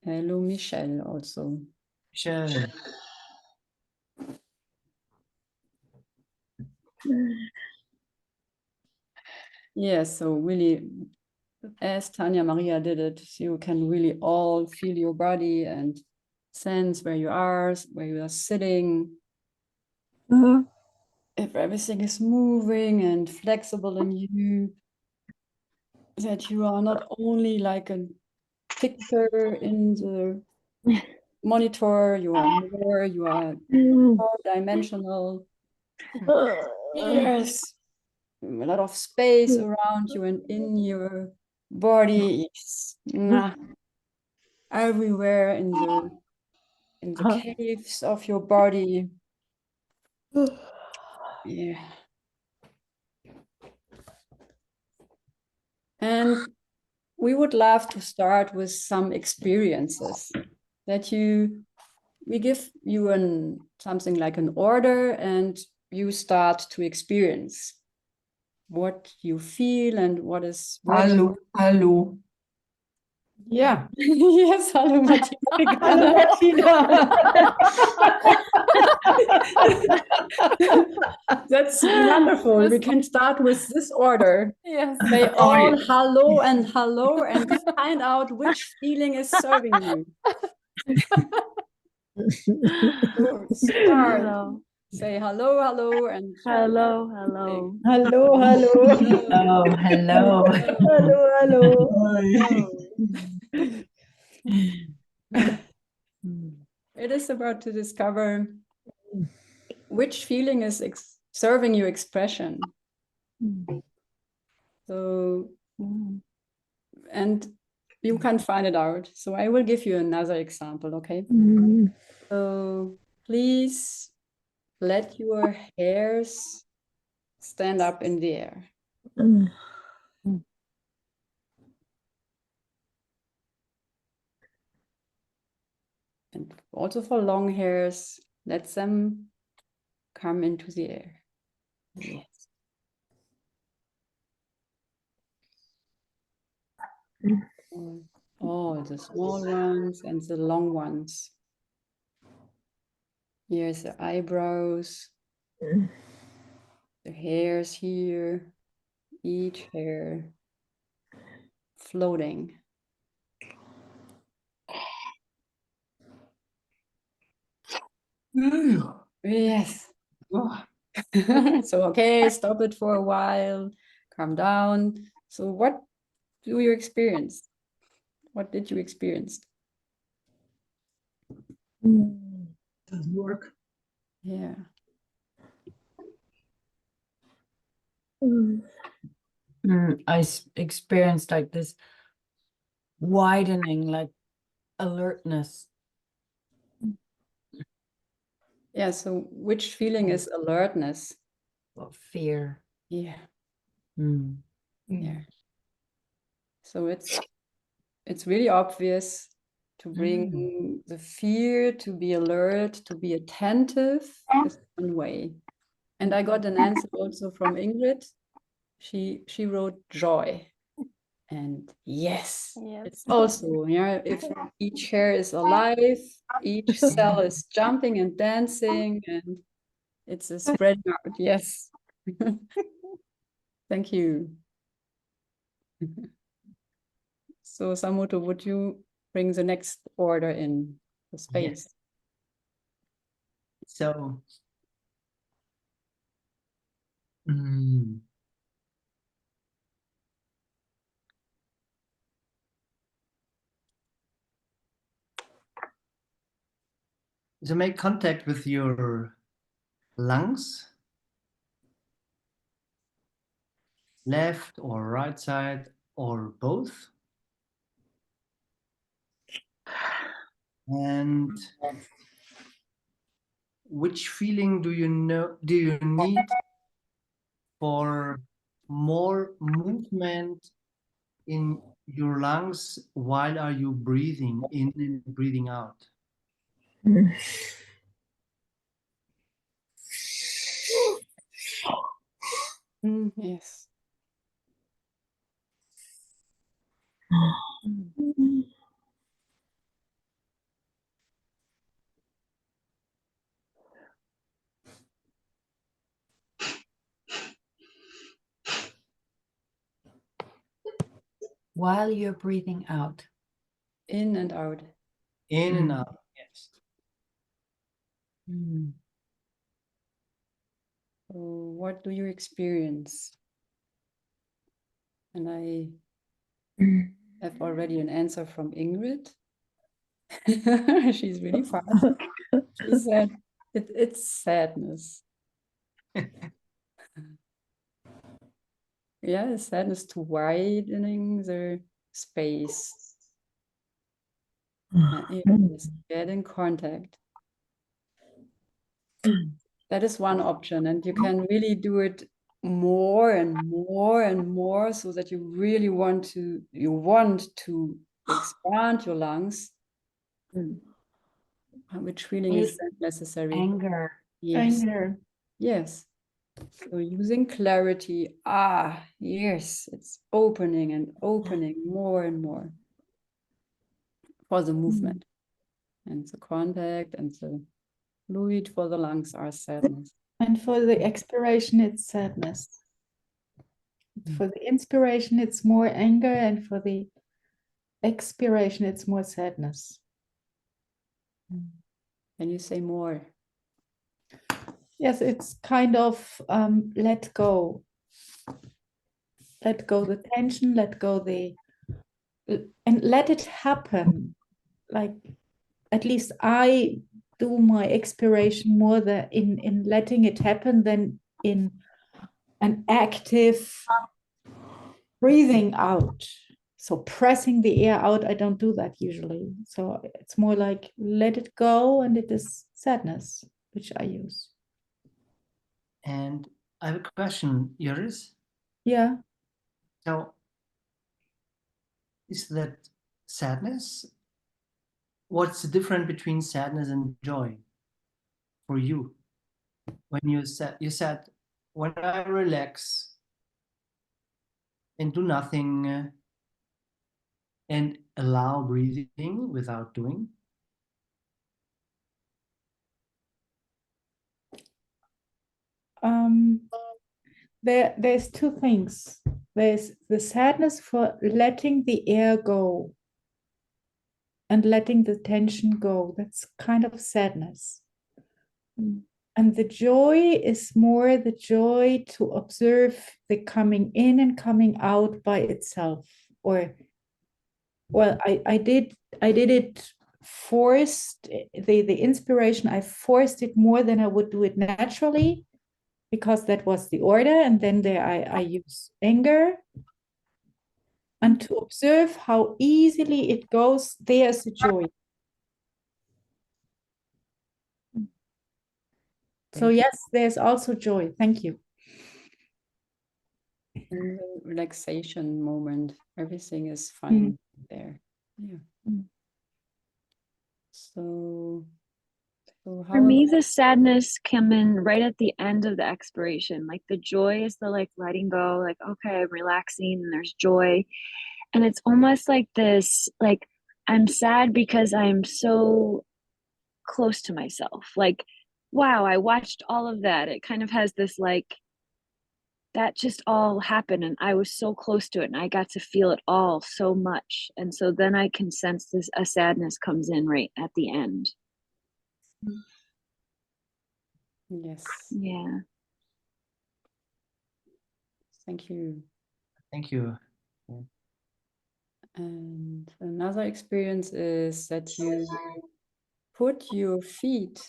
Hello, Michelle, also. Michelle. Yeah, so really, as Tanya Maria did it, you can really all feel your body and sense where you are sitting. If everything is moving and flexible in you, that you are not only like a picture in the monitor, you are more dimensional. Yes, a lot of space around you and in your body. Everywhere in the caves of your body. Yeah. And we would love to start with some experiences that we give you something like an order, and you start to experience what you feel and what is working. Hallo. Yeah. Yes, hallo Martina. Hallo Martina. That's wonderful. We can start with this order. Yes. Say all hello and find out which feeling is serving you. So start. Hello. Say hello and Hello. Hello. Hallo, hallo. hello. Hello. Hello, It is about to discover which feeling is serving you expression. So, and you can find it out. So I will give you another example, okay? So please let your hairs stand up in the air. And also for long hairs, let them come into the air. Yes. All the small ones and the long ones. Here's the eyebrows, the hairs here, each hair floating. Yes. So, okay, stop it for a while, calm down. So what do you experience? What did you experience? Doesn't work. Yeah. I experienced like this widening, like alertness. Yeah, so which feeling is alertness? Well, fear. Yeah. Mm. Yeah. So it's really obvious to bring the fear, to be alert, to be attentive is one way. And I got an answer also from Ingrid. She wrote joy. And yes, it's also, yeah, if each hair is alive, each cell is jumping and dancing, and it's a spreading out. Yes. Thank you. So Samoto, would you bring the next order in the space? Yes. So, so make contact with your lungs, left or right side or both. And which feeling do you need for more movement in your lungs? While are you breathing in and breathing out? Yes. while you're breathing out. In and out. In and out. Yes. Mm. So what do you experience? And I have already an answer from Ingrid. She's really fast. She said, it's sadness. Yeah, sadness to widening the space. Yes, get in contact. That is one option, and you can really do it more and more and more, so that you really want to expand your lungs. Which feeling is that necessary? Anger. Yes. Anger. Yes. So using clarity, yes, it's opening and opening more and more for the movement. And the contact and the fluid for the lungs are sadness. And for the expiration, it's sadness. For the inspiration, it's more anger, and for the expiration, it's more sadness. Can you say more? Yes, it's kind of let go. Let go the tension, let go and let it happen. Like, at least I do my expiration more in letting it happen than in an active breathing out. So pressing the air out, I don't do that usually. So it's more like let it go, and it is sadness, which I use. And I have a question, Iris. Yeah. So, is that sadness? What's the difference between sadness and joy for you? When you said, when I relax and do nothing and allow breathing without doing. There's two things. There's the sadness for letting the air go and letting the tension go. That's kind of sadness. And the joy is more the joy to observe the coming in and coming out by itself. Or, well, I did it forced, the inspiration, I forced it more than I would do it naturally, because that was the order. And then there I use anger. And to observe how easily it goes, there's a joy. So yes, there's also joy. Thank you. In the relaxation moment, everything is fine there. Yeah. So how For me, the sadness came in right at the end of the expiration. Like the joy is the like letting go, like, okay, I'm relaxing and there's joy. And it's almost like this, like I'm sad because I'm so close to myself. Like, wow, I watched all of that. It kind of has this like, that just all happened and I was so close to it and I got to feel it all so much. And so then I can sense this, a sadness comes in right at the end. Yes. Yeah. Thank you. Thank you. And another experience is that you put your feet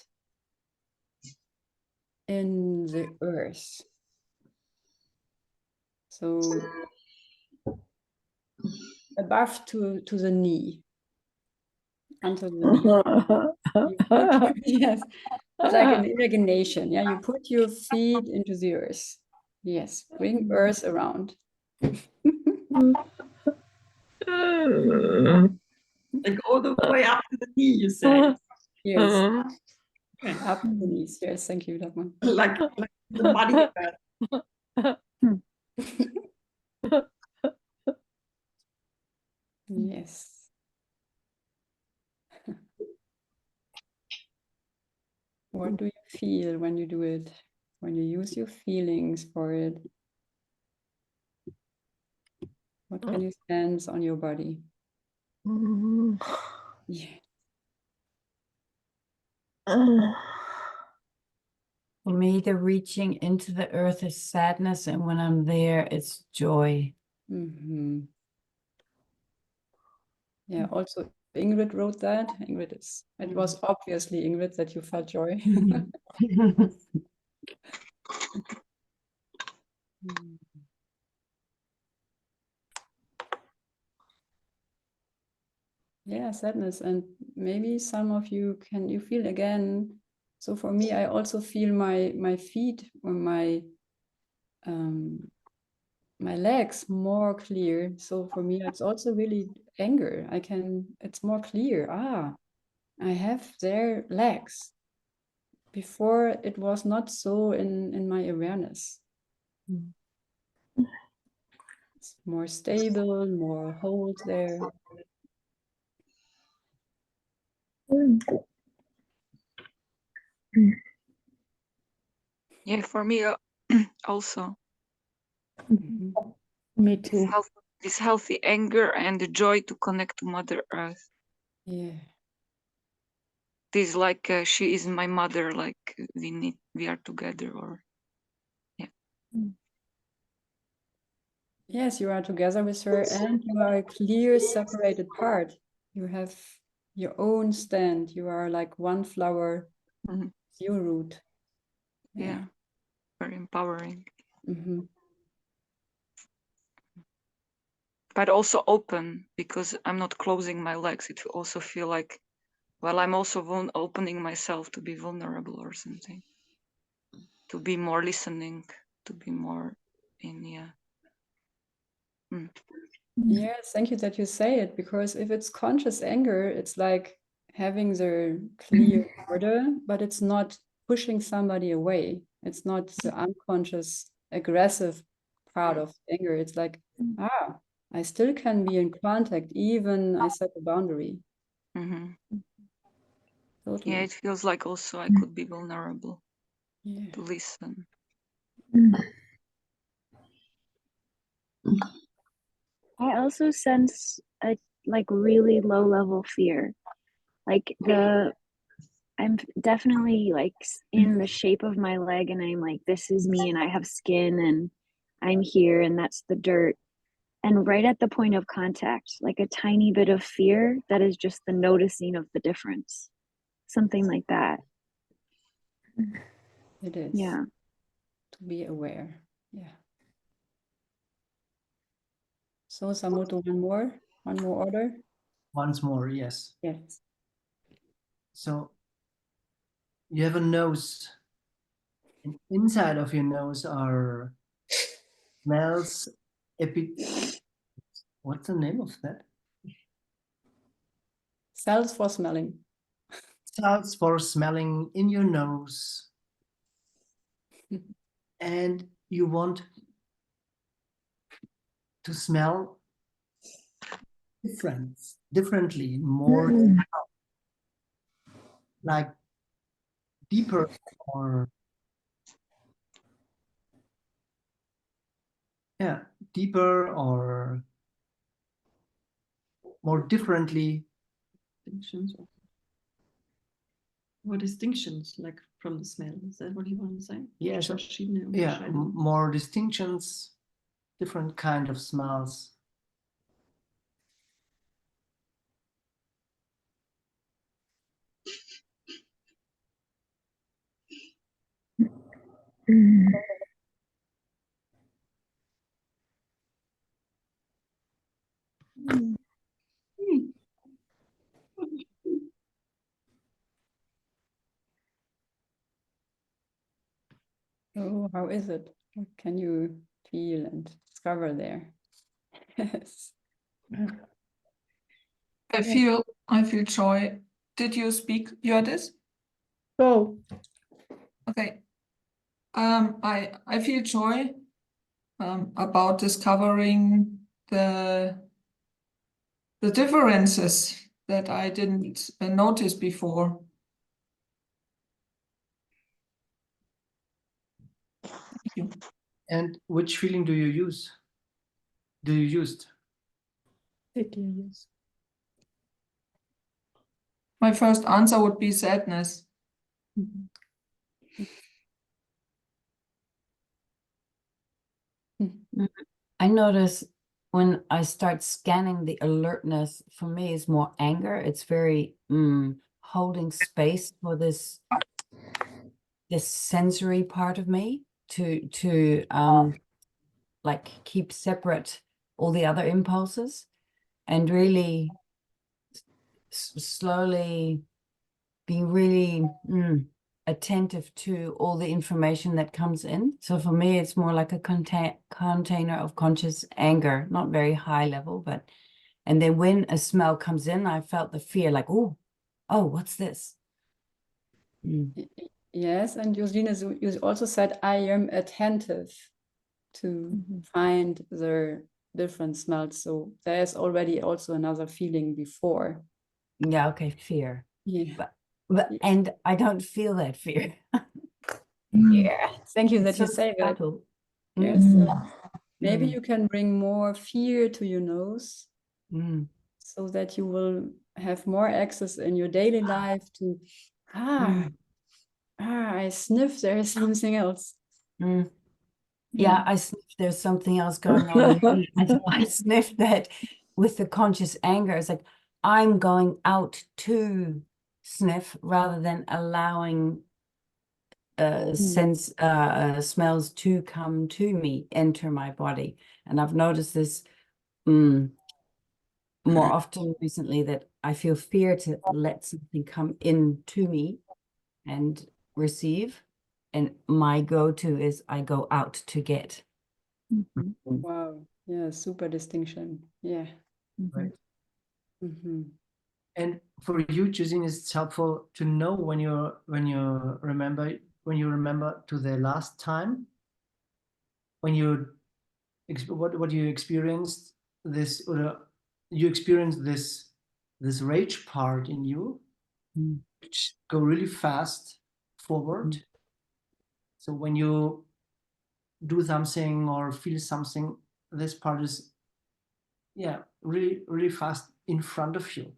in the earth. So above to the knee, until the knee. Yes, it's like an imagination. Yeah, you put your feet into the earth. Yes, bring earth around. Like all the way up to the knee, you say? Yes, up to the knees. Yes, thank you, Dagmar. Like the body. Yes. What do you feel when you do it? When you use your feelings for it? What can you sense on your body? Yeah. For me, the reaching into the earth is sadness, and when I'm there, it's joy. Mm-hmm. Yeah, also Ingrid wrote that. It was obviously Ingrid that you felt joy. Yeah, sadness. And maybe some of you feel again. So for me, I also feel my feet or my legs more clear. So for me, it's also really anger. It's more clear. I have their legs. Before it was not so in my awareness. It's more stable, more hold there. Yeah, for me also. Mhm. Me too. This healthy anger and the joy to connect to Mother Earth. Yeah. This like she is my mother, like we are together, or Yes, you are together with her and you are a clear, separated part. You have your own stand. You are like one flower, Mhm. your root. Yeah, very empowering. Mm-hmm. But also open, because I'm not closing my legs. It will also feel like, well, I'm also opening myself to be vulnerable or something, to be more listening, to be more in, yeah. Yes, thank you that you say it, because if it's conscious anger, it's like having the clear border, but it's not pushing somebody away. It's not the unconscious aggressive part of anger. It's like, I still can be in contact, even I set a boundary. Mm-hmm. Totally. Yeah, it feels like also I could be vulnerable Yeah. to listen. I also sense a like really low level fear. Like I'm definitely like in the shape of my leg, and I'm like, this is me, and I have skin, and I'm here, and that's the dirt. And right at the point of contact, like a tiny bit of fear that is just the noticing of the difference. Something like that. It is. Yeah. To be aware. Yeah. So Samoto, one more order. Once more, yes. Yes. So you have a nose, and inside of your nose are smells. What's the name of that? Cells for smelling. Salts for smelling in your nose. And you want to smell differently, more like deeper, or deeper or more differently. Distinctions. What distinctions, like from the smell? Is that what you want to say? Yes. Verschiedene Yeah, Unterscheidungen. more distinctions, different kind of smells. So how is it? What can you feel and discover there? Yes. I feel joy. Did you speak, Hjördis? Go. Okay. I feel joy about discovering the differences that I didn't notice before. Thank you. And which feeling do you use? Do you use? Yes. My first answer would be sadness. Mhm. I notice when I start scanning the alertness, for me, is more anger. It's very holding space for this sensory part of me to like keep separate all the other impulses and really slowly be really attentive to all the information that comes in. So for me, it's more like a container of conscious anger, not very high level, but, and then when a smell comes in, I felt the fear like, oh, what's this? Yes, and Josine, you also said, I am attentive to find the different smells. So there's already also another feeling before. Yeah, okay, fear. Yeah. But Yeah. and I don't feel that fear. Yeah. Thank you It's that you so say that. subtle. Yes. Maybe you can bring more fear to your nose so that you will have more access in your daily life to, I sniff, there is something else. Yeah, I sniffed there's something else going on in me. And I sniffed that with the conscious anger. It's like I'm going out to sniff rather than allowing smells to come to me, enter my body. And I've noticed this more often recently, that I feel fear to let something come in to me and receive. And my go-to is I go out to get. Wow. Yeah, super distinction. Yeah. Right. Mm-hmm. And for you, choosing, it's helpful to know when you remember to the last time when you what you experienced this, or you experienced this rage part in you, which go really fast forward. So when you do something or feel something, this part is really really fast in front of you.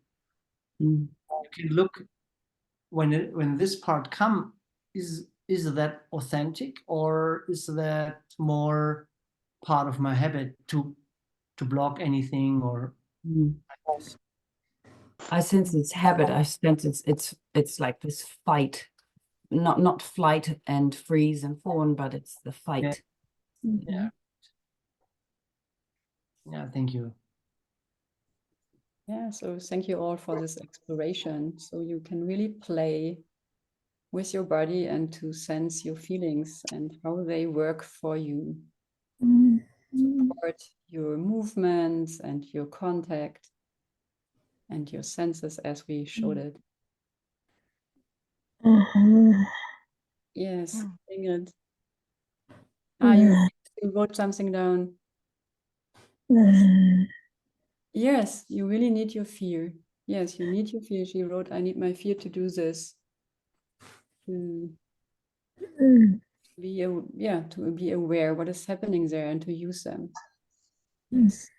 You can look when this part come, is that authentic, or is that more part of my habit to block anything, or I sense it's habit. I sense it's like this fight, not flight and freeze and fawn, but it's the fight. yeah. Thank you. Yeah, so thank you all for this exploration. So you can really play with your body and to sense your feelings and how they work for you. Support your movements and your contact and your senses as we showed it. Yes, Ingrid. You wrote something down. Yes, you really need your fear. Yes, you need your fear. She wrote, I need my fear to do this. To be aware what is happening there and to use them. Yes.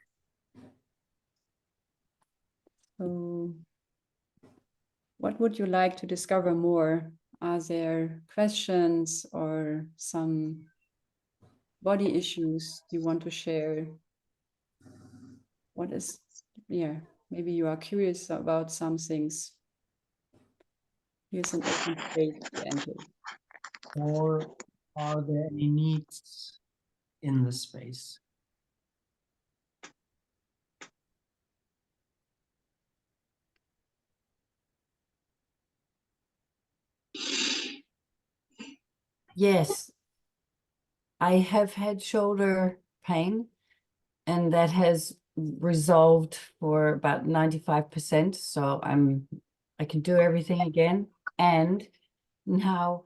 So what would you like to discover more? Are there questions or some body issues you want to share? What is, maybe you are curious about some things. Here's an open space to enter. Or are there any needs in the space? Yes, I have had shoulder pain, and that has resolved for about 95%. So I can do everything again. And now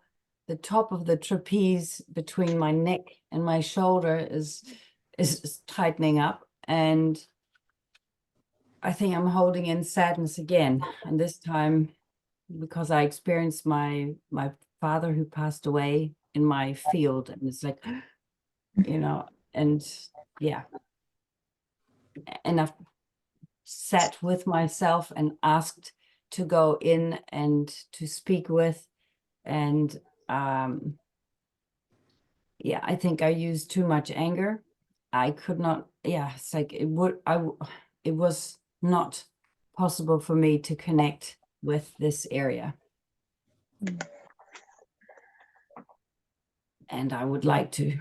the top of the trapeze between my neck and my shoulder is tightening up, and I think I'm holding in sadness again. And this time, because I experienced my father who passed away in my field, and it's like, and yeah, and I've sat with myself and asked to go in and to speak with. And yeah, I think I used too much anger. I could not, yeah, it's like it was not possible for me to connect with this area. And I would like to,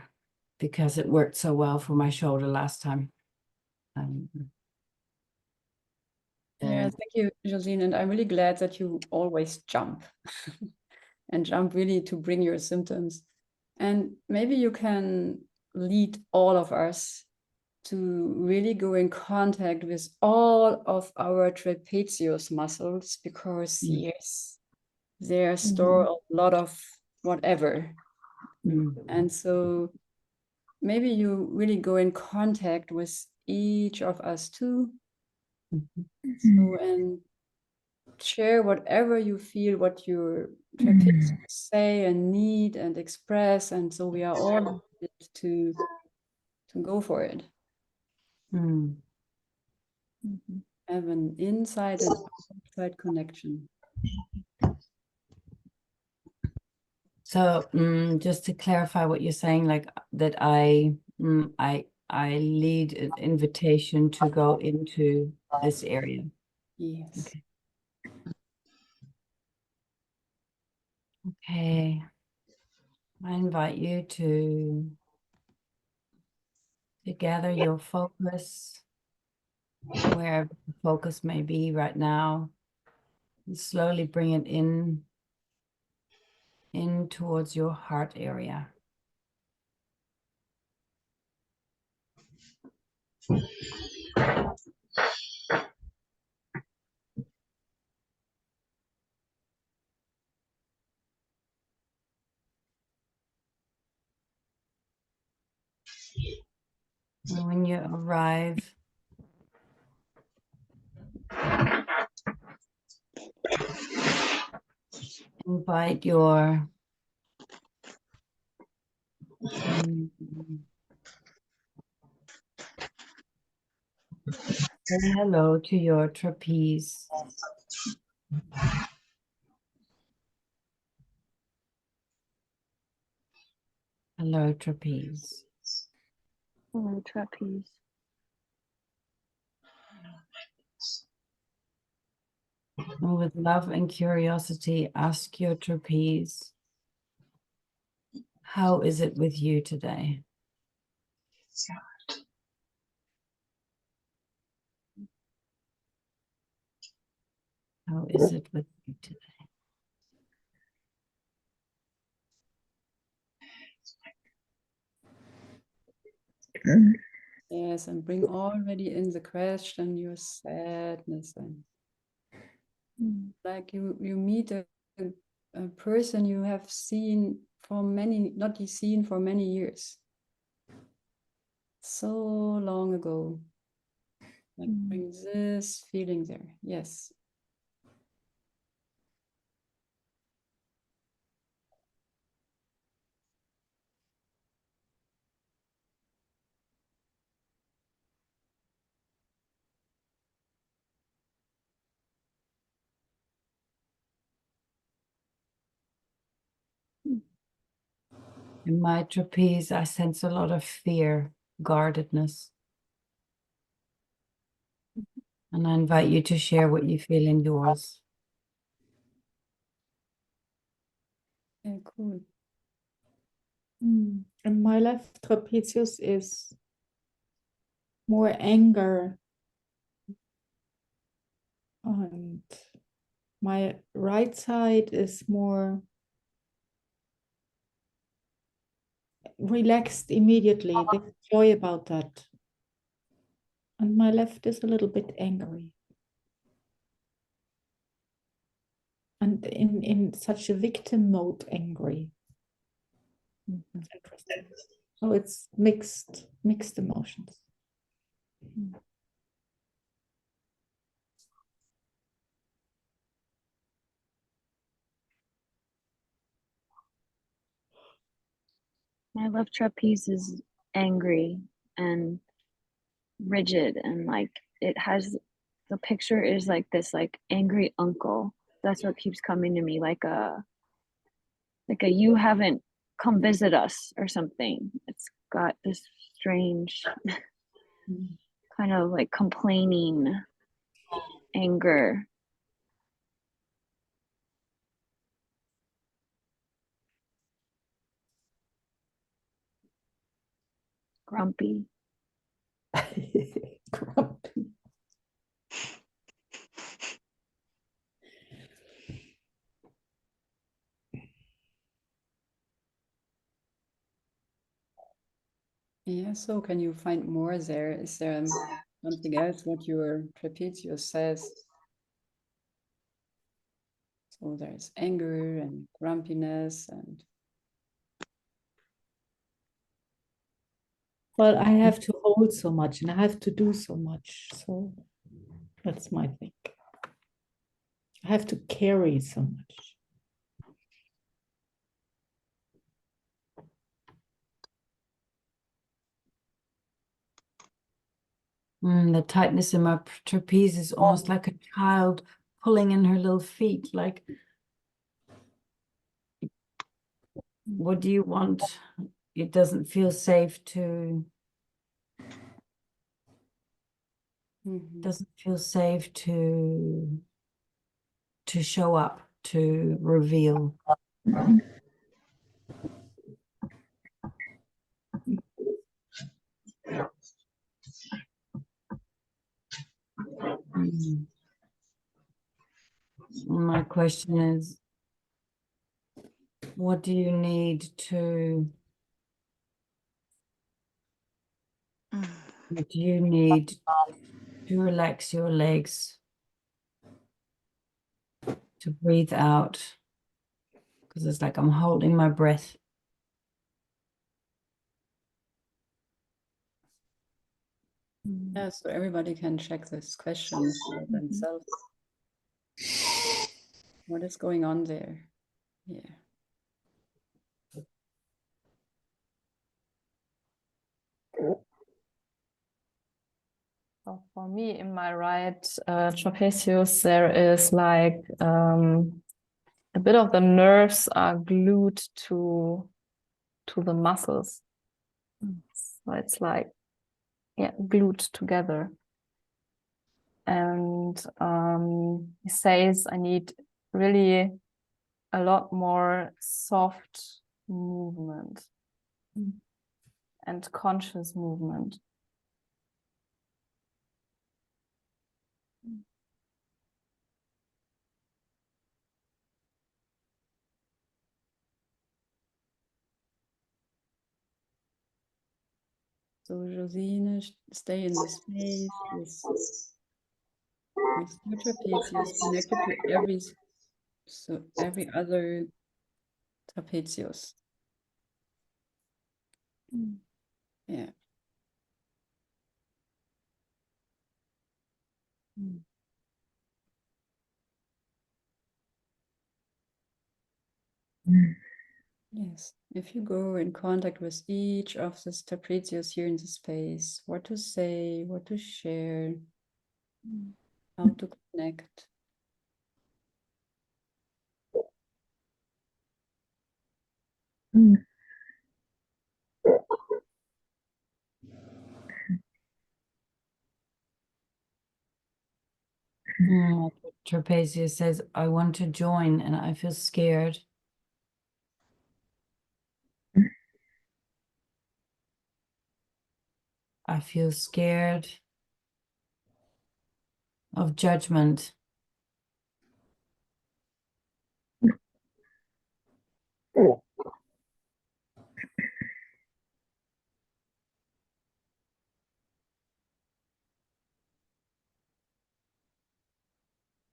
because it worked so well for my shoulder last time. Yeah, thank you, Josine. And I'm really glad that you always jump and jump really to bring your symptoms. And maybe you can lead all of us to really go in contact with all of our trapezius muscles, because yes, they store a lot of whatever. And so maybe you really go in contact with each of us too. So, and share whatever you feel, what your trapezius say and need and express. And so we are all invited to go for it. Have an inside and outside connection. So just to clarify what you're saying, like that I lead an invitation to go into this area. Yes. Okay. Okay. I invite you to gather your focus wherever the focus may be right now, and slowly bring it in towards your heart area. And when you arrive, invite your say hello to your trapeze. Hello, trapeze. Hello, trapeze. And with love and curiosity, ask your trapeze, how is it with you today? How is it with you today? Yes, and bring already in the question your sadness, and like you meet a person you have seen for many, not seen for many years, so long ago. Like bring this feeling there. Yes. In my trapeze, I sense a lot of fear, guardedness. And I invite you to share what you feel in yours. Yeah, cool. And my left trapezius is more anger, and my right side is more relaxed immediately. There's joy about that. And my left is a little bit angry. And in such a victim mode, angry. It's interesting. So it's mixed emotions. My left trapeze is angry and rigid, and like it has the picture is like this like angry uncle. That's what keeps coming to me, like a you haven't come visit us or something. It's got this strange kind of like complaining anger. Grumpy. Grumpy. Yeah, so can you find more there? Is there something else what your trapezius says? So there's anger and grumpiness and Well, I have to hold so much and I have to do so much. So that's my thing. I have to carry so much. The tightness in my trapeze is almost like a child pulling in her little feet. Like, what do you want? It doesn't feel safe to. Doesn't feel safe to show up, to reveal. My question is, what do you need to relax your legs, to breathe out? Because it's like I'm holding my breath. yeah, so everybody can check this question for themselves. What is going on there? Yeah. So for me, in my right trapezius, there is like a bit of the nerves are glued to the muscles. So it's like, yeah, glued together. And he says I need really a lot more soft movement and conscious movement. So Josine, stay in the space with your trapezius connected to every other trapezius. Yeah. Yes. If you go in contact with each of the trapezius here in the space, what to say, what to share, how to connect. Trapezius says, I want to join and I feel scared. I feel scared of judgment.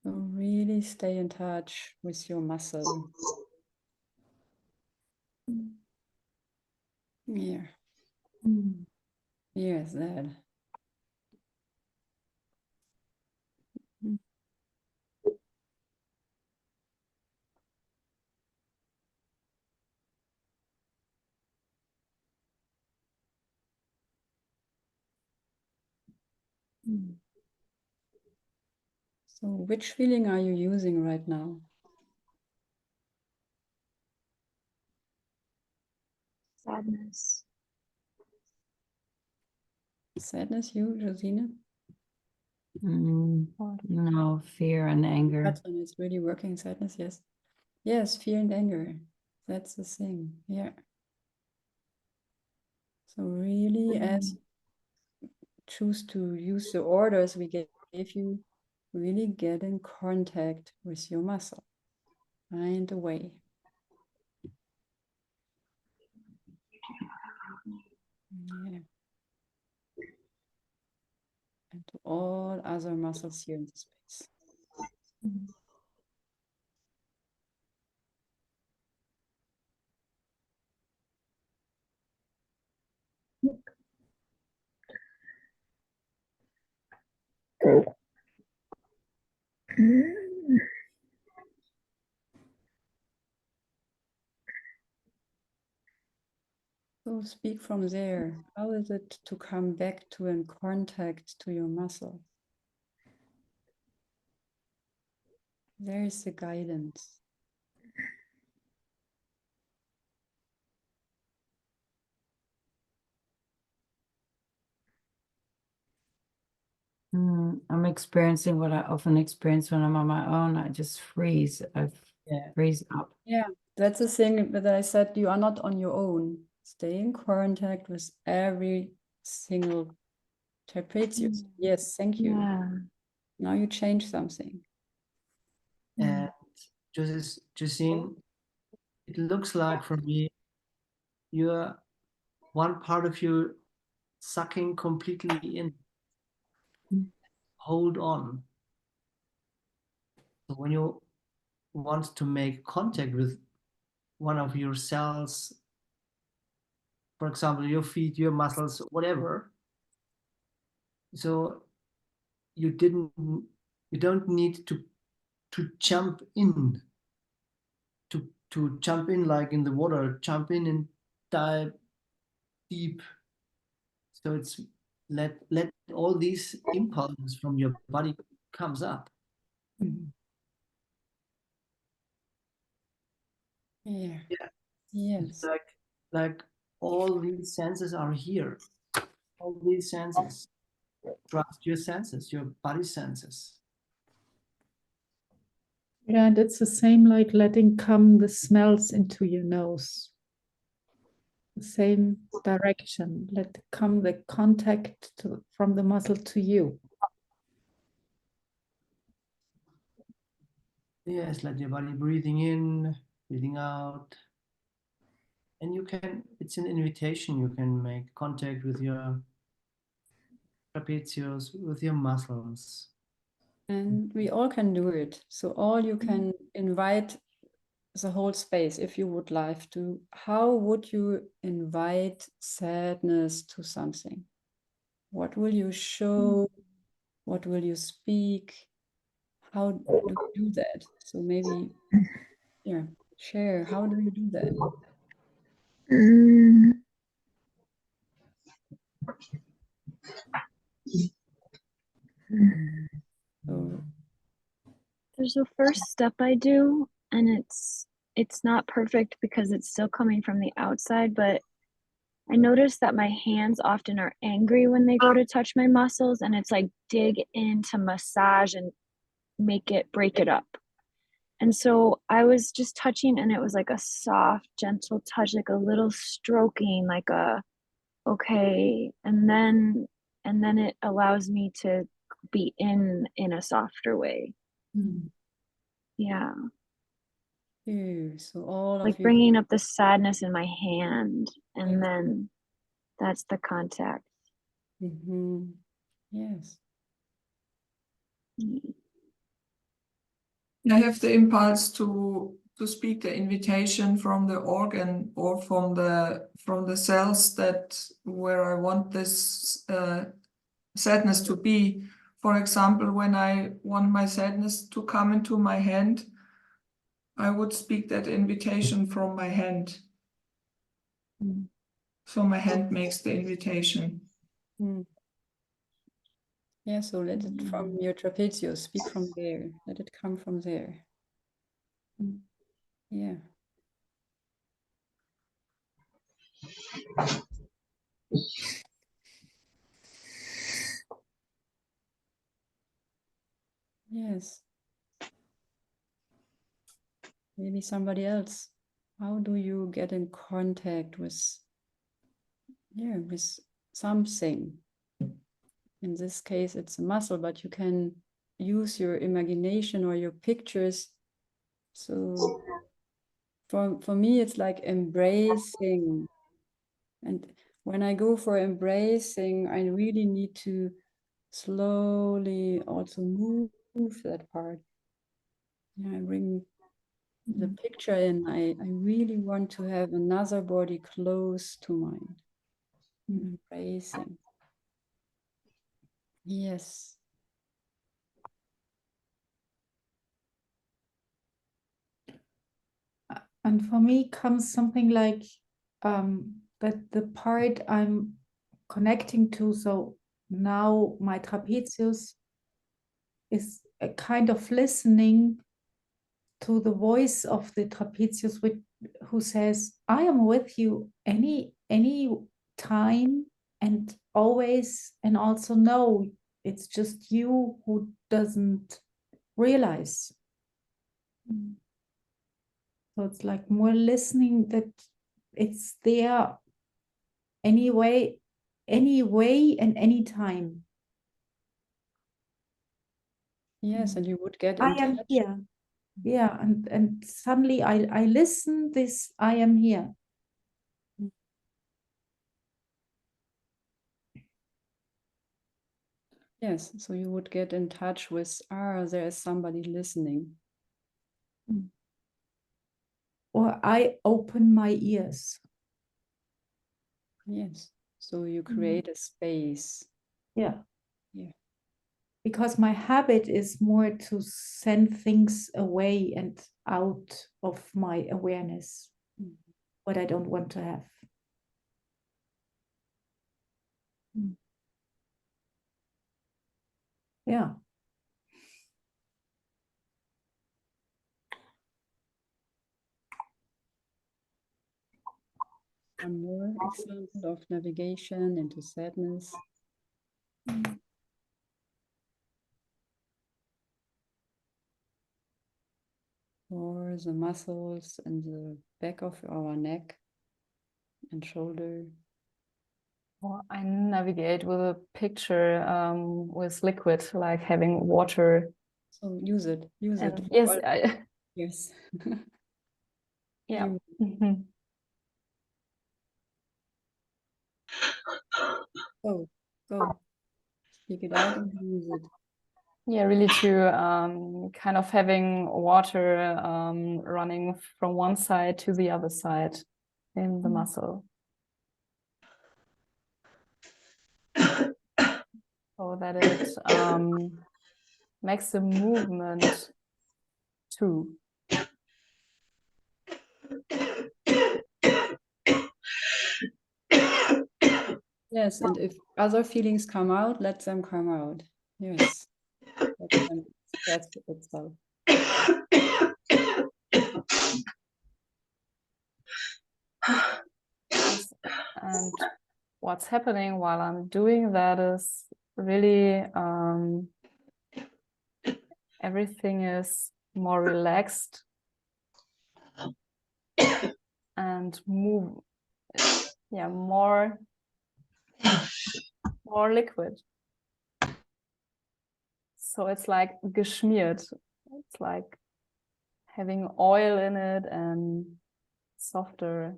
So really stay in touch with your muscle. Here. Yes, that. So which feeling are you using right now? Sadness. Sadness, you, Josine? No, fear and anger. Pattern is really working. Sadness, yes. Yes, fear and anger. That's the thing. Yeah. So really, as you choose to use the orders we gave you, really get in contact with your muscle. Find a way. Yeah. And to all other muscles here in the space. So speak from there. How is it to come back to in contact to your muscle? There is the guidance. I'm experiencing what I often experience when I'm on my own. I just freeze. I freeze up. Yeah, that's the thing that I said. You are not on your own. Stay in contact with every single trapezius. Yes, thank you. Yeah. Now you change something. And Justine, it looks like for me, you're one part of you sucking completely in. Hold on. So when you want to make contact with one of your cells, for example, your feet, your muscles, whatever, so you don't need to jump in, to jump in like in the water, jump in and dive deep. So it's let all these impulses from your body comes up. Yeah. Yeah. Yes. It's like all these senses are here. All these senses. Trust your senses, your body senses. Yeah, and it's the same like letting come the smells into your nose. The same direction. Let come the contact from the muscle to you. Yes, let your body breathing in, breathing out. And it's an invitation. You can make contact with your trapezius, with your muscles. And we all can do it. So all you can invite the whole space if you would like to. How would you invite sadness to something? What will you show? What will you speak? How do you do that? So maybe, yeah, share. How do you do that? So There's a first step I do, and it's not perfect because it's still coming from the outside, but I notice that my hands often are angry when they go to touch my muscles, and it's like dig in to massage and break it up. And so I was just touching, and it was like a soft, gentle touch, like a little stroking, like a okay, and then it allows me to be in a softer way. Yeah. so all Like of you. bringing up the sadness in my hand, and then that's the contact. Yes. I have the impulse to speak the invitation from the organ or from the cells that where I want this sadness to be. For example, when I want my sadness to come into my hand, I would speak that invitation from my hand. So my hand makes the invitation. Yeah, so let it from your trapezius, speak from there. Let it come from there. Yeah. Yes. Maybe somebody else. How do you get in contact with, yeah, with something? In this case, it's a muscle, but you can use your imagination or your pictures. So for me, it's like embracing. And when I go for embracing, I really need to slowly also move that part. Yeah, I bring the picture in. I really want to have another body close to mine. Embracing. Yes. And for me comes something like that the part I'm connecting to. So now my trapezius is a kind of listening to the voice of the trapezius, who says, I am with you any time and always, and also no, it's just you who doesn't realize. So it's like more listening that it's there anyway and anytime. Yes, and you would get I in am touch. here. Yeah, and suddenly I listen this, I am here. Yes, so you would get in touch with, there is somebody listening. Or I open my ears. Yes, so you create a space. Yeah. Yeah. Because my habit is more to send things away and out of my awareness, what I don't want to have. Yeah. One more example of navigation into sadness. Or the muscles in the back of our neck and shoulder. Or I navigate with a picture with liquid, like having water. So use it. Use it. Yes. Yes. Yeah. Go. Speak it out and use it. Yeah, really to kind of having water running from one side to the other side in the muscle. So that it makes the movement too. Yes, and if other feelings come out, let them come out. Yes. Let them express itself. Yes. And what's happening while I'm doing that is really everything is more relaxed and more liquid. So it's like geschmiert. It's like having oil in it and softer.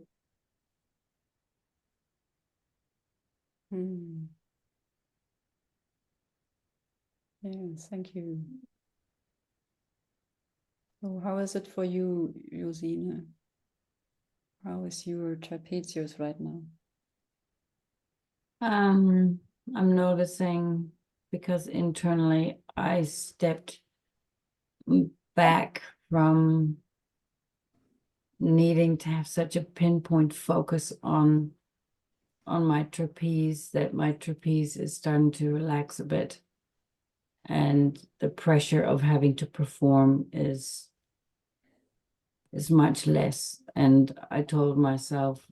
Yes, thank you. So how is it for you, Josine? How is your trapezius right now? I'm noticing, because internally I stepped back from needing to have such a pinpoint focus on my trapeze, that my trapeze is starting to relax a bit. and the pressure of having to perform is much less. And I told myself,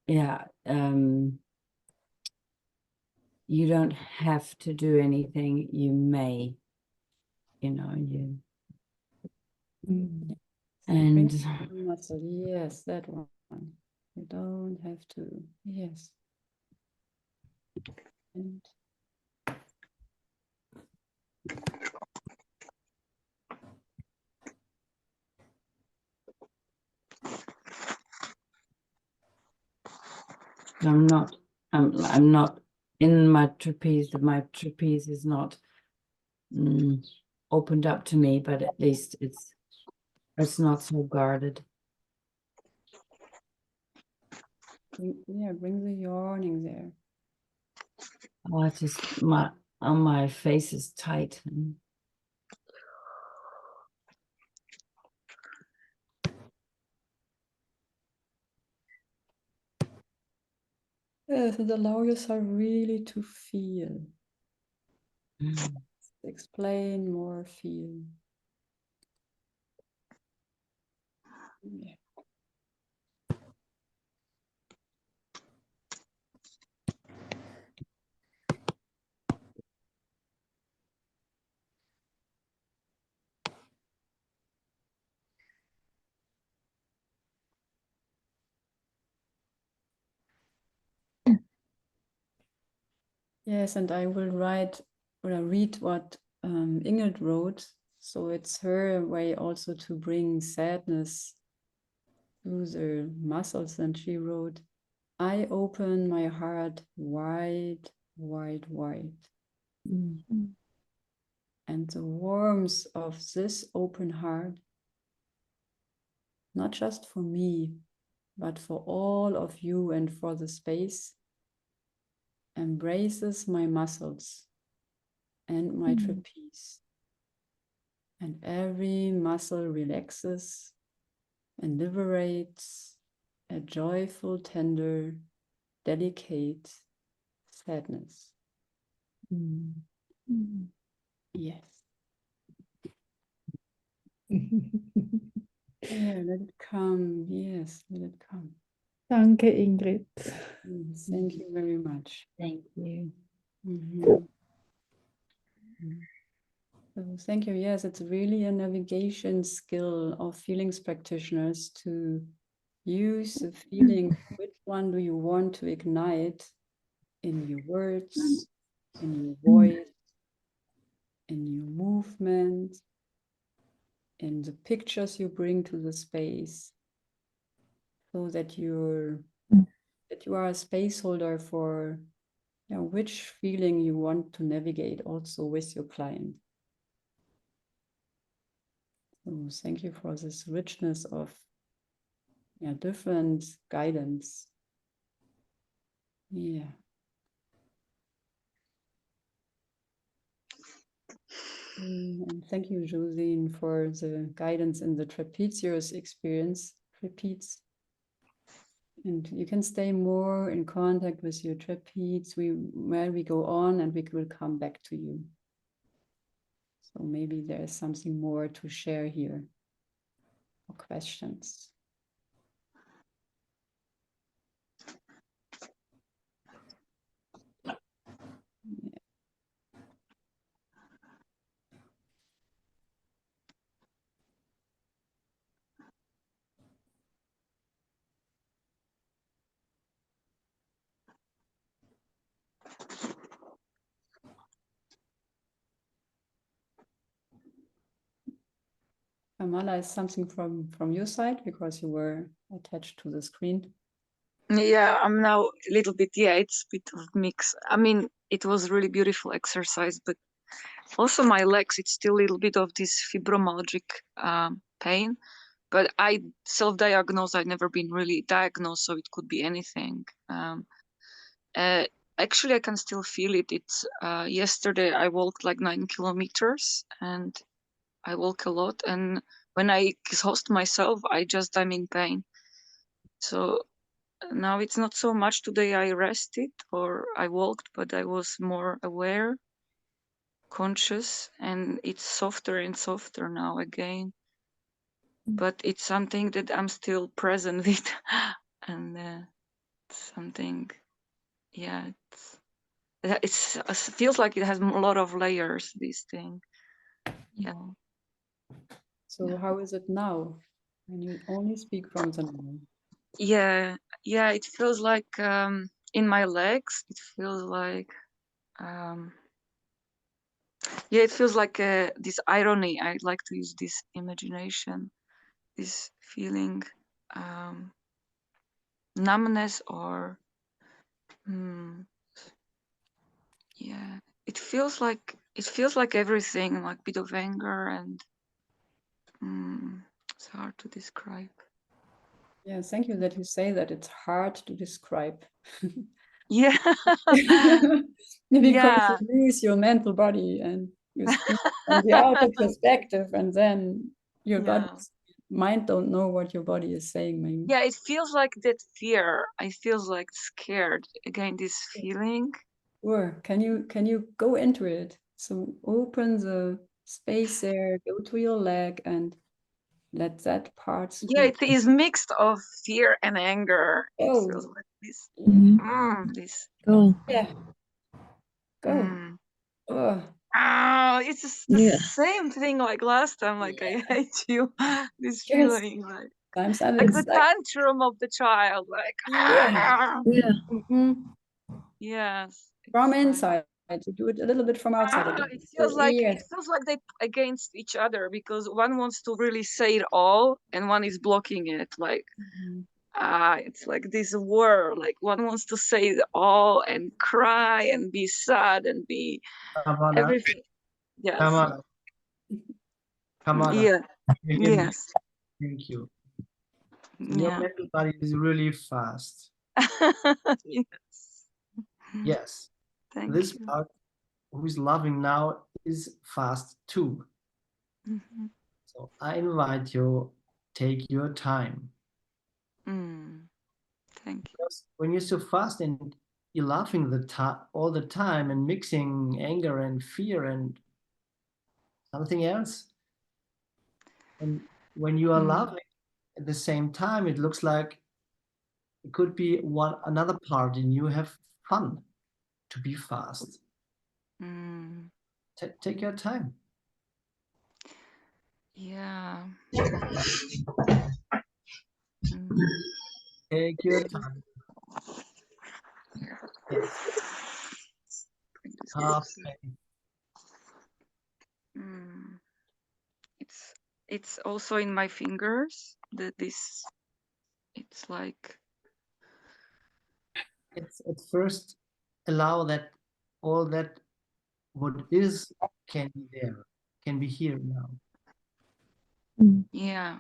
yeah, you don't have to do anything. You may, you. And muscle, yes, that one. You don't have to, yes. And I'm not in my trapeze. My trapeze is not opened up to me, but at least it's not so guarded. bring the yawning there. Oh, it's just my face is tight. Yes, and allow yourself really to feel. Explain more, feel. Yeah. Yes, and I will read what Ingrid wrote. So it's her way also to bring sadness to the muscles. And she wrote, I open my heart wide, wide, wide. And the warmth of this open heart, not just for me, but for all of you and for the space, embraces my muscles and my trapeze. And every muscle relaxes and liberates a joyful, tender, delicate sadness. Yes. Yeah, let it come. Yes, let it come. Danke, Ingrid. Thank you very much. Thank you. So thank you. Yes, it's really a navigation skill of feelings practitioners to use the feeling. Which one do you want to ignite in your words, in your voice, in your movement, in the pictures you bring to the space, so that you are a space holder for which feeling you want to navigate also with your client. So thank you for this richness of different guidance. Yeah. And thank you, Josine, for the guidance in the trapezius experience. Trapeze. And you can stay more in contact with your trapeze where we go on, and we will come back to you. So maybe there is something more to share here or questions. Yeah. Amala, is something from your side because you were attached to the screen? Yeah, I'm now a little bit, it's a bit of mix. I mean, it was really beautiful exercise, but also my legs, it's still a little bit of this fibromyalgic pain. But I self-diagnosed, I've never been really diagnosed, so it could be anything. Actually, I can still feel it. It's yesterday I walked like 9 kilometers and I walk a lot. And when I exhaust myself, I'm in pain. So now it's not so much. Today I rested or I walked, but I was more aware, conscious, and it's softer and softer now again. But it's something that I'm still present with, and something, yeah, it feels like it has a lot of layers, this thing. Yeah. So how is it now? When you only speak from the now? Yeah, it feels like in my legs, it feels like yeah, it feels like this irony. I'd like to use this imagination, this feeling, numbness, or yeah, it feels like everything, like a bit of anger, and it's hard to describe. Yeah, thank you that you say that. It's hard to describe. Yeah. Because Yeah. you use your mental body and you speak from the outer perspective, and then your mind don't know what your body is saying. Maybe. Yeah, it feels like that fear. I feel like scared. Again, this feeling. Sure. Can you go into it? So open the space there, go to your leg, and let that part Yeah, speak. it is mixed of fear and anger. It Oh. feels like this. This. Go. Yeah. Go. Oh. It's just the same thing like last time. Like I hate you. This Yes. feeling, like Sometimes the tantrum of the child. Like yeah. Yes. From inside, you do it a little bit from outside again. It So, feels like they against each other, because one wants to really say it all and one is blocking it. Like it's like this war. Like one wants to say it all and cry and be sad and be everything. Yes. Kamala. Yeah. Yes. Thank you. Yeah. Your mental body is really fast. Yes. Yes. Thank This you. part who is loving now is fast too. So I invite you, take your time. Thank you. Because when you're so fast and you're laughing all the time and mixing anger and fear and something else, and when you are laughing at the same time, it looks like it could be another part, and you have fun to be fast. Take your time. Yeah. Take your time. Yes. It's also in my fingers that it's like it's at first allow that all that what is can be there, can be here now. Yeah.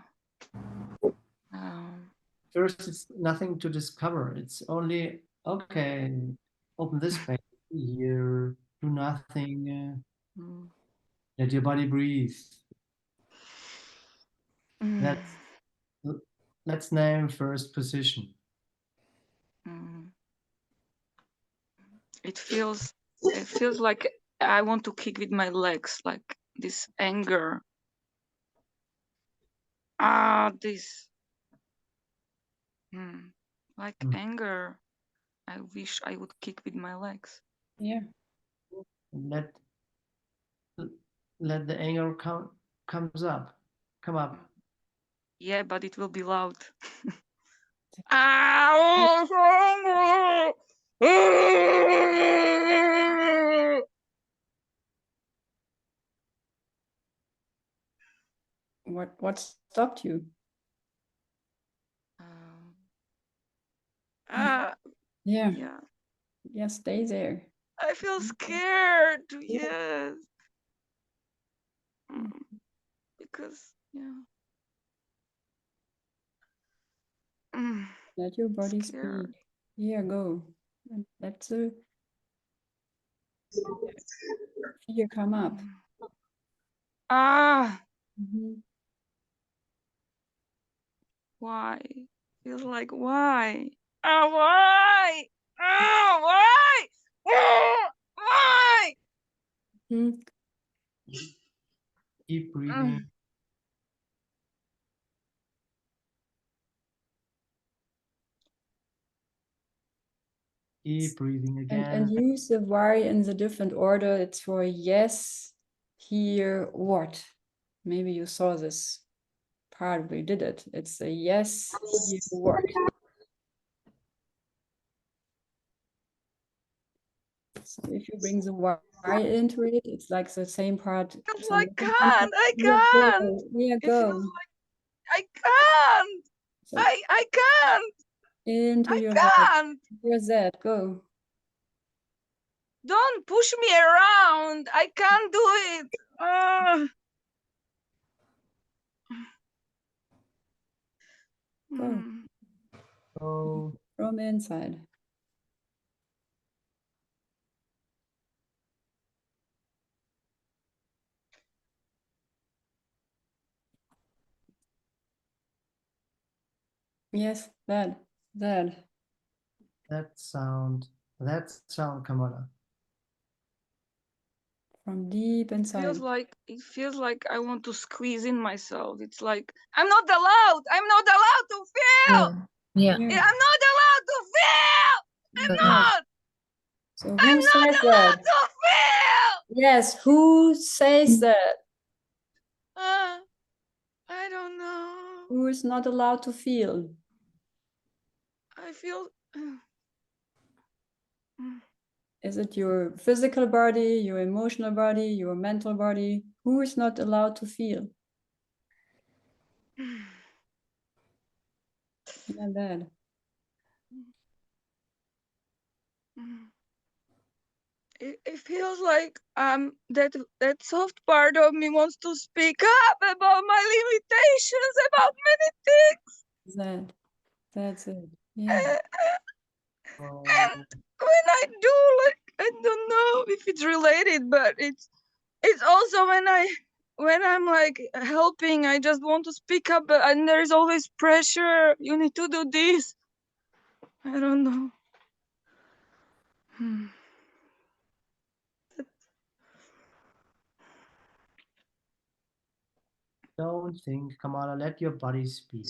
First, it's nothing to discover. It's only, okay, open this space here, do nothing, let your body breathe. Let's name first position. It feels like I want to kick with my legs, like this anger. This like anger. I wish I would kick with my legs. Yeah. Let the anger come up. Yeah, but it will be loud. What stopped you? Yeah. Yeah, stay there. I feel scared. Yes. Because let your body speak. Here, go. And let the fear come up. Why? Feels like why? Why? Why? Why? Hmm. Keep breathing. Keep breathing And again. use the why in the different order. It's for yes, here, what. Maybe you saw this part, we did it. It's a yes, here, what. So if you bring the why into it, it's like the same part. I can't. I can't. Yeah, It feels go. like I can't. So I can't. into I your can't. your Z, go. Don't push me around. I can't do it. Go. Mm. So From inside. Yes, that. that sound, Kamala. From deep inside. It feels like I want to squeeze in myself. It's like I'm not allowed. I'm not allowed to feel. Yeah. I'm not allowed to feel. I'm not. So who I'm not says allowed that? to feel. Yes, who says that? I don't know. Who is not allowed to feel? I feel. Is it your physical body, your emotional body, your mental body? Who is not allowed to feel? Yeah, that. It feels like that soft part of me wants to speak up about my limitations, about many things. That's it. Yeah. And when I do, like, I don't know if it's related, but it's also when I'm like helping, I just want to speak up, and there's always pressure. You need to do this. I don't know. Don't think, Kamala, let your body speak.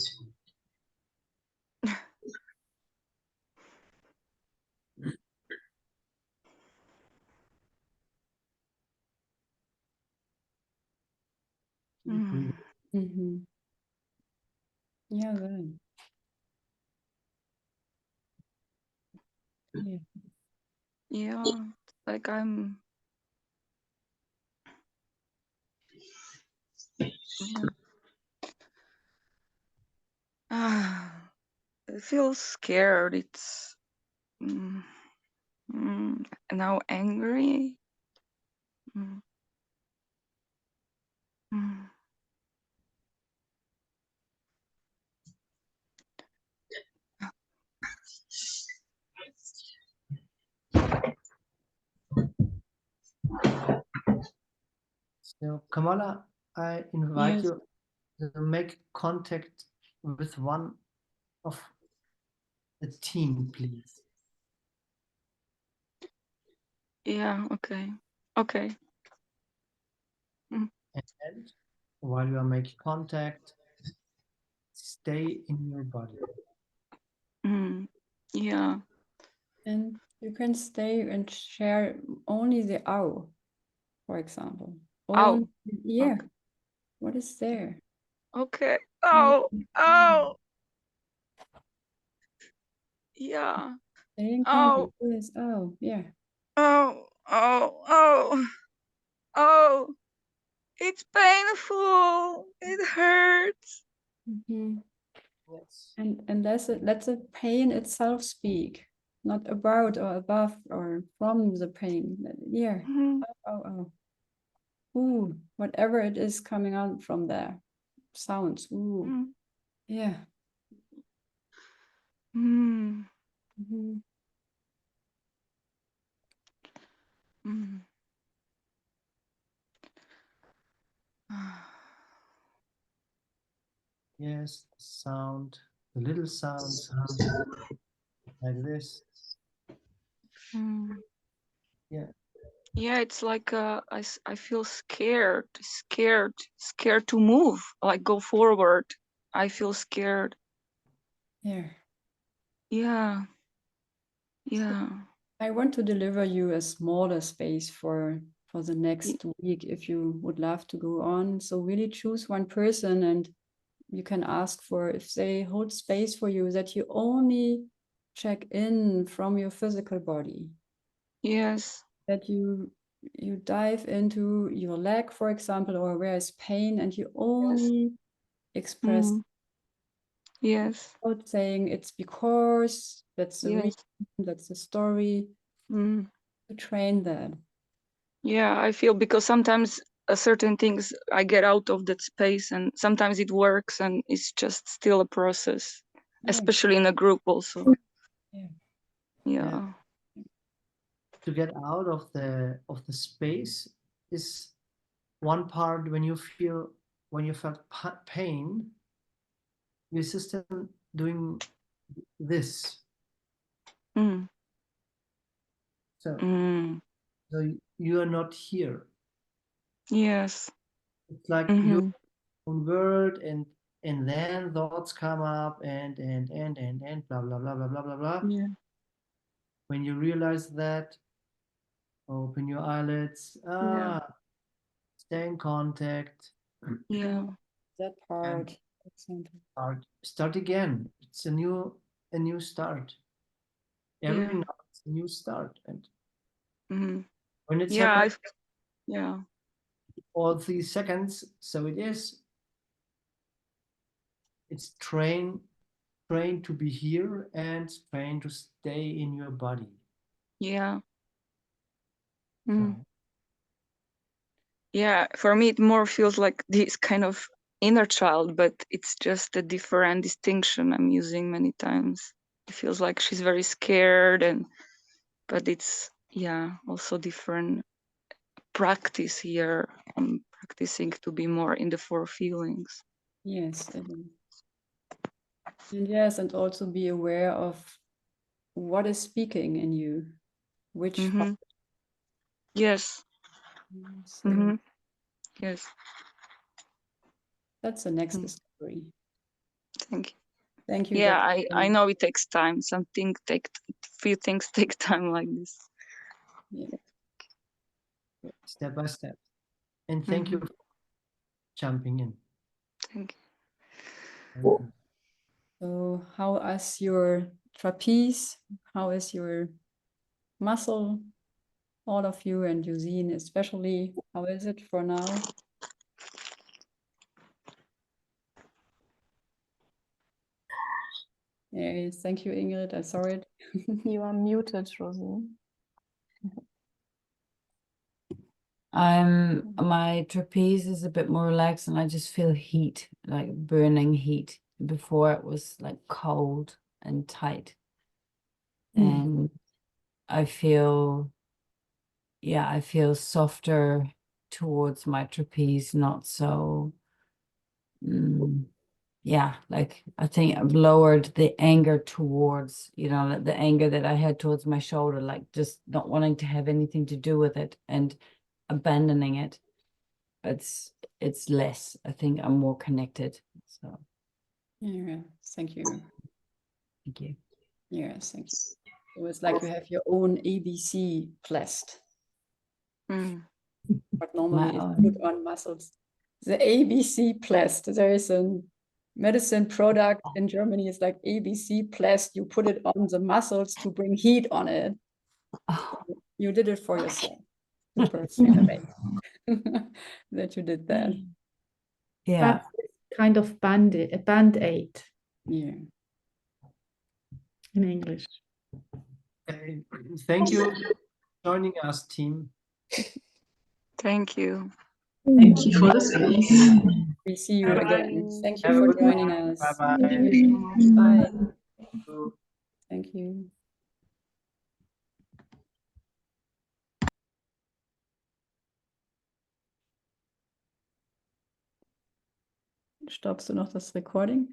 Keep breathing. Mm-hmm. Yeah, then. Yeah. Yeah, like I'm. I feel scared. It's now angry. Mm, mm. So, Kamala, I invite Yes. you to make contact with one of the team, please. Yeah. Okay. Okay. And while you are making contact, stay in your body. Yeah. And you can stay and share only the ow, for example. Ow. Yeah. Okay. What is there? Okay. Oh. Oh. Yeah. Stay in Oh. contact with this. Oh, yeah. Oh. Oh. Oh. Oh. It's painful. It hurts. Mm-hmm. Yes. And let the pain itself speak, not about or above or from the pain. Yeah. Oh. Ooh, whatever it is coming out from there. Sounds. Ooh. Yeah. Mm. Mm-hmm. Yes, the sound, the little sounds. like this. Mm. Yeah. Yeah, it's like I feel scared to move, like go forward. I feel scared. Yeah. Yeah. Yeah. I want to deliver you a smaller space for the Y- next week if you would love to go on. So really choose one person and you can ask for if they hold space for you that you only check in from your physical body. Yes. That you dive into your leg, for example, or where is pain, and you only express Mm. Yes. without saying it's because that's the Yes. reason, that's the story. Mm. To train that. Yeah, I feel because sometimes certain things I get out of that space, and sometimes it works, and it's just still a process, Yeah. especially in a group also. Yeah. Yeah. To get out of the space is one part. When you felt pain, your system doing this. Mm. So Mm. you are not here. Yes. It's like your own world, and then thoughts come up and blah blah blah blah blah blah blah. Yeah. When you realize that, open your eyelids. Yeah. Stay in contact. Yeah. That And part, for example. Start again. It's a new start. Every Yeah. night it's a new start, and Mm. when it's Yeah. happened Yeah. all 3 seconds, so it is. It's train to be here and train to stay in your body. Yeah. So, Yeah. For me, it more feels like this kind of inner child, but it's just a different distinction I'm using many times. It feels like she's very scared, but it's also different practice here. I'm practicing to be more in the 4 feelings. Yes, it is. And yes, and also be aware of what is speaking in you, which part. Yes. So Yes. that's the next discovery. Thank you. Thank you. Yeah, Dr. I know it takes time. Few things take time like this. Yeah. step by step. And thank you for jumping in. Thank you. Thank you. So how is your trapeze? How is your muscle? All of you and Yuzine especially. How is it for now? Yes, thank you, Ingrid. I saw it. You are muted, Rosie. My trapeze is a bit more relaxed and I just feel heat, like burning heat. Before it was like cold and tight. And I feel softer towards my trapeze, not so like I think I've lowered the anger towards, the anger that I had towards my shoulder, like just not wanting to have anything to do with it and abandoning it. It's less. I think I'm more connected. So Yeah, thank you. thank you. Yes, thank you. So it's like you have your own ABC blessed. But normally it's put on muscles. The ABC blessed. There is a medicine product in Germany. It's like ABC blessed. You put it on the muscles to bring heat on it. Oh. You did it for yourself. Super that you did that. Yeah. Kind of band-aid. Yeah. In English. Thank you for joining us, team. Thank you. Thank you for the space. We see you again. Thank you Have a for good joining one. us. Bye-bye. Bye. Thank you. Stoppst du noch das Recording?